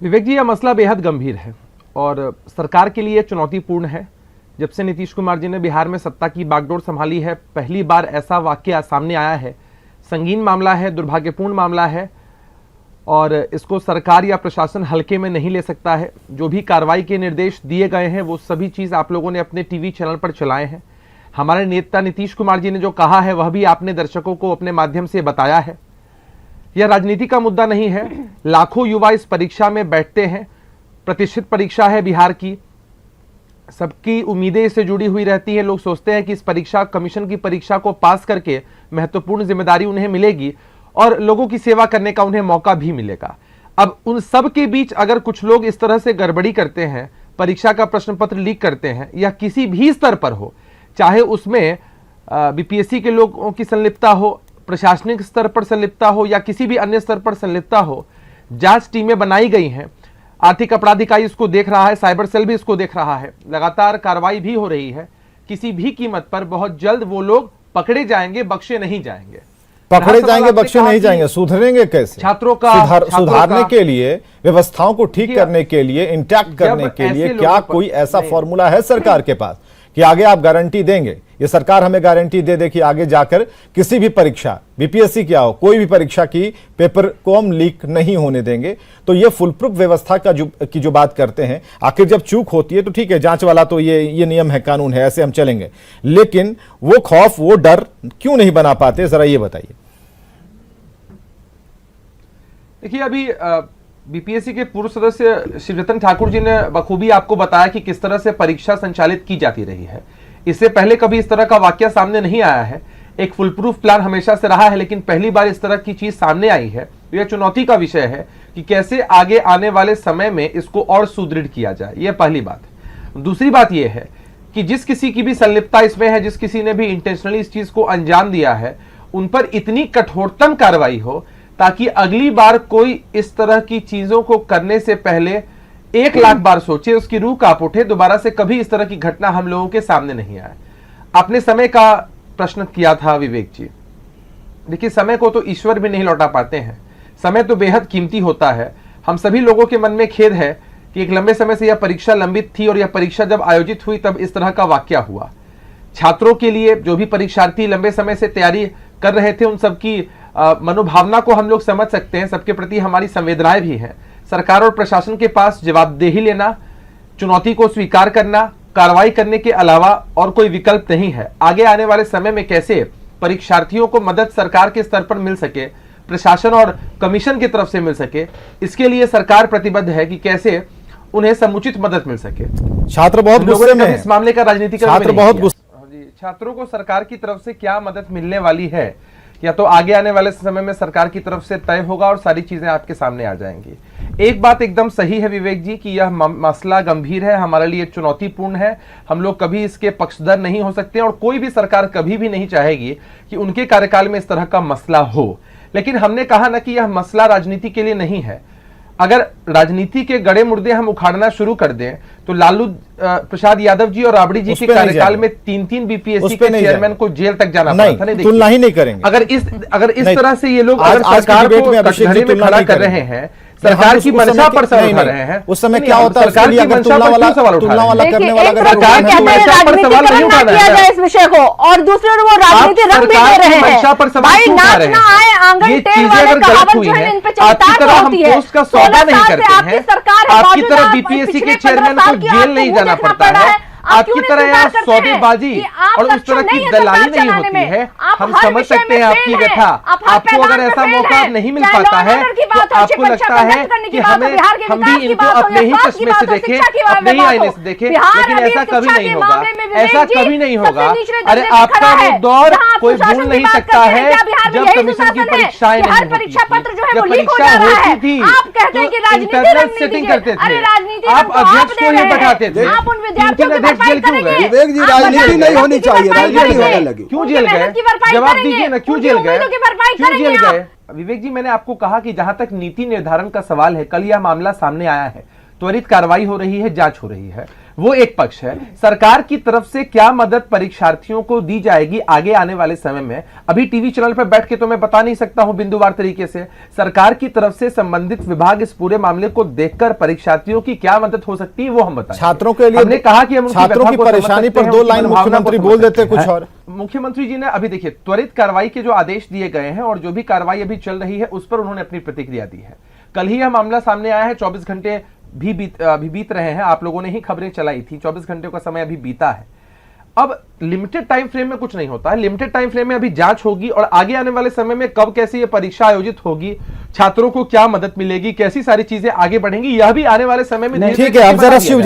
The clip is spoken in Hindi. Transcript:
विवेक जी, यह मसला बेहद गंभीर है और सरकार के लिए चुनौतीपूर्ण है। जब से नीतीश कुमार जी ने बिहार में सत्ता की बागडोर संभाली है, पहली बार ऐसा वाकया सामने आया है। संगीन मामला है, दुर्भाग्यपूर्ण मामला है और इसको सरकार या प्रशासन हल्के में नहीं ले सकता है। जो भी कार्रवाई के निर्देश दिए गए हैं वो सभी चीज़ आप लोगों ने अपने टीवी चैनल पर चलाए हैं। हमारे नेता नीतीश कुमार जी ने जो कहा है वह भी आपने दर्शकों को अपने माध्यम से बताया है। यह राजनीति का मुद्दा नहीं है। लाखों युवा इस परीक्षा में बैठते हैं। प्रतिष्ठित परीक्षा है बिहार की, सबकी उम्मीदें इससे जुड़ी हुई रहती हैं। लोग सोचते हैं कि इस परीक्षा, कमीशन की परीक्षा को पास करके महत्वपूर्ण जिम्मेदारी उन्हें मिलेगी और लोगों की सेवा करने का उन्हें मौका भी मिलेगा। अब उन सब के बीच अगर कुछ लोग इस तरह से गड़बड़ी करते हैं, परीक्षा का प्रश्न पत्र लीक करते हैं या किसी भी स्तर पर हो, चाहे उसमें बीपीएससी के लोगों की संलिप्तता हो, प्रशासनिक स्तर पर संलिप्तता हो या किसी भी अन्य स्तर पर संलिप्तता हो, जांच टीमें बनाई गई हैं। आर्थिक अपराध इकाई इसको देख रहा है, साइबर सेल भी इसको देख रहा है, लगातार कार्रवाई भी हो रही है। किसी भी कीमत पर बहुत जल्द वो लोग पकड़े जाएंगे, बख्शे नहीं जाएंगे। पकड़े जाएंगे, बख्शे नहीं जाएंगे। सुधरेंगे कैसे? छात्रों का सुधारने के लिए, व्यवस्थाओं को ठीक करने के लिए, इंटैक्ट करने के लिए क्या कोई ऐसा फॉर्मूला है सरकार के पास कि आगे आप गारंटी देंगे? ये सरकार हमें गारंटी दे दे कि आगे जाकर किसी भी परीक्षा, बीपीएससी क्या हो, कोई भी परीक्षा की पेपर को हम लीक नहीं होने देंगे। तो ये फुल प्रूफ व्यवस्था की जो बात करते हैं, आखिर जब चूक होती है तो ठीक है, जांच वाला तो ये नियम है, कानून है, ऐसे हम चलेंगे। लेकिन वो खौफ, वो डर क्यों नहीं बना पाते, जरा ये बताइए। देखिए, अभी बीपीएससी के पूर्व सदस्य श्री रतन ठाकुर जी ने बखूबी आपको बताया कि किस तरह से परीक्षा संचालित की जाती रही है। इससे पहले कभी इस तरह का वाकया सामने नहीं आया है। एक फुल प्रूफ प्लान हमेशा से रहा है, लेकिन पहली बार इस तरह की चीज सामने आई है। यह चुनौती का विषय है कि कैसे आगे आने वाले समय में इसको और सुदृढ़ किया जाए। यह पहली बात है। दूसरी बात यह है कि जिस किसी की भी संलिप्तता इसमें है, जिस किसी ने भी इंटेंशनली इस चीज को अंजाम दिया है, उन पर इतनी कठोरतम कार्रवाई हो ताकि अगली बार कोई इस तरह की चीजों को करने से पहले 1,00,000 बार सोचे, उसकी रूह कांप उठे, दोबारा से कभी इस तरह की घटना हम लोगों के सामने नहीं आए। आपने समय का प्रश्न किया था विवेक जी। देखिए, समय को तो ईश्वर भी नहीं लौटा पाते हैं। समय तो बेहद कीमती होता है। हम सभी लोगों के मन में खेद है कि एक लंबे समय से यह परीक्षा लंबित थी और यह परीक्षा जब आयोजित हुई तब इस तरह का वाकया हुआ। छात्रों के लिए, जो भी परीक्षार्थी लंबे समय से तैयारी कर रहे थे, उन सबकी मनोभावना को हम लोग समझ सकते हैं। सबके प्रति हमारी संवेदनाएं भी हैं। सरकार और प्रशासन के पास जवाबदेही लेना, चुनौती को स्वीकार करना, कार्रवाई करने के अलावा और कोई विकल्प नहीं है। आगे आने वाले समय में कैसे परीक्षार्थियों को मदद सरकार के स्तर पर मिल सके, प्रशासन और कमीशन की तरफ से मिल सके, इसके लिए सरकार प्रतिबद्ध है कि कैसे उन्हें समुचित मदद मिल सके। छात्र बहुत गुस्से में हैं। इस मामले का राजनीतिकरण छात्र बहुत गुस्से। छात्रों को सरकार की तरफ से क्या मदद मिलने वाली है, या तो आगे आने वाले समय में सरकार की तरफ से तय होगा और सारी चीजें आपके सामने आ जाएंगी। एक बात एकदम सही है विवेक जी कि यह मसला गंभीर है, हमारे लिए चुनौतीपूर्ण है। हम लोग कभी इसके पक्षधर नहीं हो सकते और कोई भी सरकार कभी भी नहीं चाहेगी कि उनके कार्यकाल में इस तरह का मसला हो। लेकिन हमने कहा ना कि यह मसला राजनीति के लिए नहीं है। अगर राजनीति के गड़े मुर्दे हम उखाड़ना शुरू कर दें तो लालू प्रसाद यादव जी और राबड़ी जी के कार्यकाल में 3 बीपीएससी के चेयरमैन को जेल तक जाना पड़ा था। नहीं, तुलना ही नहीं करेंगे। अगर इस तरह से ये लोग अगर सरकार को कटघरे में खड़ा कर रहे हैं, सरकार की मंशा पर सवाल उठा रहे हैं, उस समय क्या होता है? सरकार की मंशा पर सवाल उठा रहे हैं। करने वाला सरकार की मंशा पर सवाल नहीं उठाना है इस विषय को, और दूसरे वो राजनीति रंग भी दे रहे हैं। मंशा पर सवाल क्यों उठा रहे हैं? ये चीजें अगर गलत हुई है, आपकी तरह हम पोस्ट का सौदा नहीं करते हैं, आपकी तरह बीपीएससी के चेयरमैन को जेल नहीं जाना पड़ता है, आपकी तरह यहाँ सौदेबाजी और उस तरह की दलाली नहीं होती है। हम समझ सकते हैं आपकी व्यथा। आपको अगर ऐसा मौका नहीं मिल पाता है तो आपको लगता है कि हम भी इनको अपने ही चश्मे से देखें, अपने ही आईने से देखें, लेकिन ऐसा कभी नहीं होगा, ऐसा कभी नहीं होगा। अरे आपका वो दौर कोई भूल नहीं सकता है जब कमीशन की परीक्षाएं नहीं होती थी, जब परीक्षा होती थी तो इंटरनल सेटिंग करते थे, आप अध्यक्ष को ही बैठाते थे। जेल क्यों गए विवेक जी? राजनीति नहीं होनी चाहिए, राजनीति होने लगी। क्यों जेल गए? जवाब दीजिए ना, क्यों जेल गए? क्यों जेल गए? विवेक जी, मैंने आपको कहा कि जहां तक नीति निर्धारण का सवाल है, कल यह मामला सामने आया है, त्वरित कार्रवाई हो रही है, जांच हो रही है। वो एक पक्ष है। सरकार की तरफ से क्या मदद परीक्षार्थियों को दी जाएगी आगे आने वाले समय में, अभी टीवी चैनल पर बैठ के तो मैं बता नहीं सकता हूं बिंदुवार तरीके से। सरकार की तरफ से संबंधित विभाग इस पूरे मामले को देखकर परीक्षार्थियों की क्या मदद हो सकती है वो हम बताएं। छात्रों के लिए हमने कहा कि हम छात्रों की परेशानी पर 2 लाइन मुख्यमंत्री बोल देते कुछ और। मुख्यमंत्री जी ने अभी देखिए त्वरित कार्रवाई के जो आदेश दिए गए हैं और जो भी कार्रवाई अभी चल रही है उस पर उन्होंने अपनी प्रतिक्रिया दी है। कल ही यह मामला सामने आया है, 24 घंटे भी बीत रहे हैं, आप लोगों ने ही खबरें चलाई थी, 24 घंटे का समय अभी बीता है। अब लिमिटेड टाइम फ्रेम में कुछ नहीं होता है, लिमिटेड टाइम फ्रेम में अभी जांच होगी और आगे आने वाले समय में कब कैसे ये परीक्षा आयोजित होगी, छात्रों को क्या मदद मिलेगी, कैसी सारी चीजें आगे बढ़ेंगी, यह भी आने वाले समय में ठीक है। अब जरा शिव